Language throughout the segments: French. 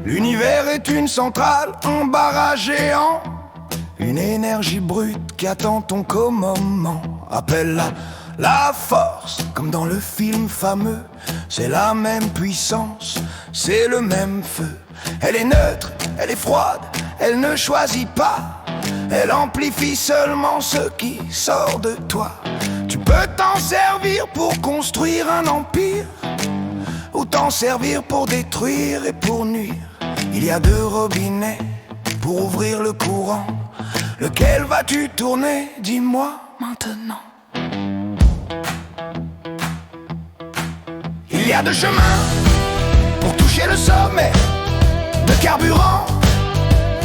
L'univers est une centrale, un barrage géant, une énergie brute qui attend ton commandement. Appelle-la la force, comme dans le film fameux. C'est la même puissance, c'est le même feu. Elle est neutre, elle est froide, elle ne choisit pas. Elle amplifie seulement ce qui sort de toi. Tu peux t'en servir pour construire un empire, ou t'en servir pour détruire et pour nuire. Il y a deux robinets pour ouvrir le courant. Lequel vas-tu tourner? Dis-moi maintenant. Il y a deux chemins pour toucher le sommet. Deux carburants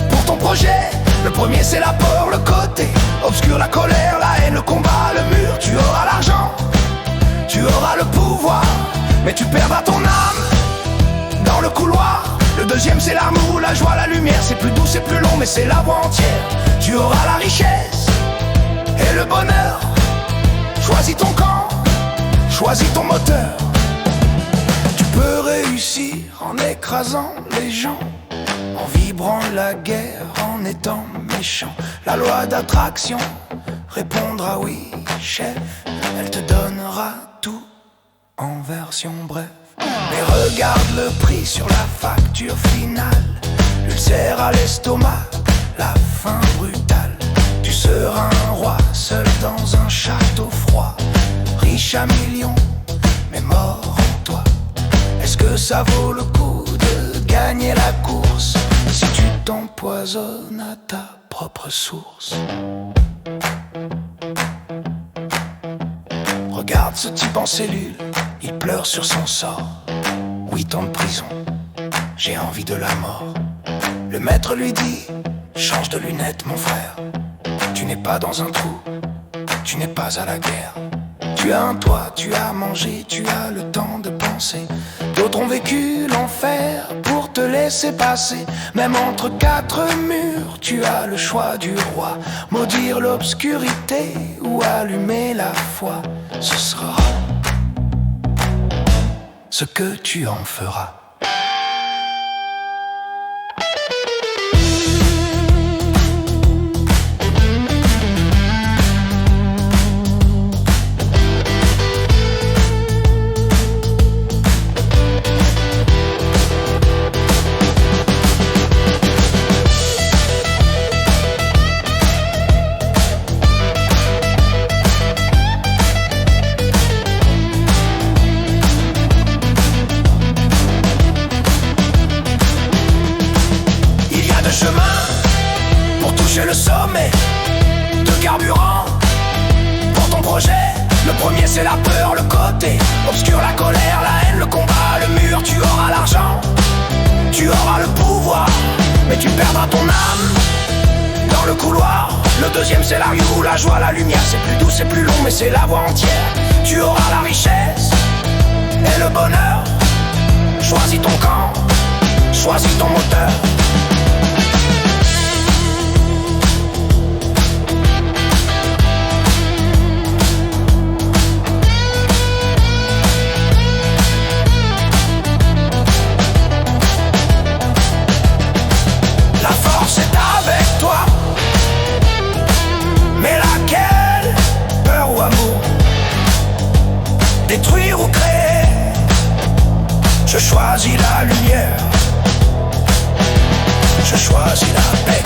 pour ton projet. Le premier c'est la peur, le côté obscur, la colère, la haine, le combat, le mur. Tu auras l'argent, tu auras le pouvoir, mais tu perdras ton âme dans le couloir. Le deuxième c'est l'amour, la joie, la lumière. C'est plus doux, c'est plus long, mais c'est la voie entière. Tu auras la richesse et le bonheur. Choisis ton camp, choisis ton moteur. Tu peux réussir en écrasant les gens, en vibrant la guerre, en étant méchant. La loi d'attraction répondra oui, chef. Elle te donnera tout en version brève. Mais regarde le prix sur la facture finale. L'ulcère à l'estomac, la faim brutale. Tu seras un roi seul dans un château froid, riche à millions, mais mort en toi. Est-ce que ça vaut le coup de gagner la course si tu t'empoisonnes à ta propre source? Regarde ce type en cellule, il pleure sur son sort. 8 ans de prison, j'ai envie de la mort. Le maître lui dit, change de lunettes mon frère. Tu n'es pas dans un trou, tu n'es pas à la guerre. Tu as un toit, tu as mangé, tu as le temps de penser. D'autres ont vécu l'enfer pour te laisser passer. Même entre quatre murs, tu as le choix du roi. Maudire l'obscurité ou allumer la foi. Ce sera ce que tu en feras. Le sommet, de carburant pour ton projet. Le premier c'est la peur, le côté obscur, la colère, la haine, le combat, le mur. Tu auras l'argent, tu auras le pouvoir, mais tu perdras ton âme dans le couloir. Le deuxième c'est la rue, la joie, la lumière. C'est plus doux, c'est plus long, mais c'est la voie entière. Tu auras la richesse et le bonheur. Choisis ton camp, choisis ton moteur. Détruire ou créer, je choisis la lumière, je choisis la paix.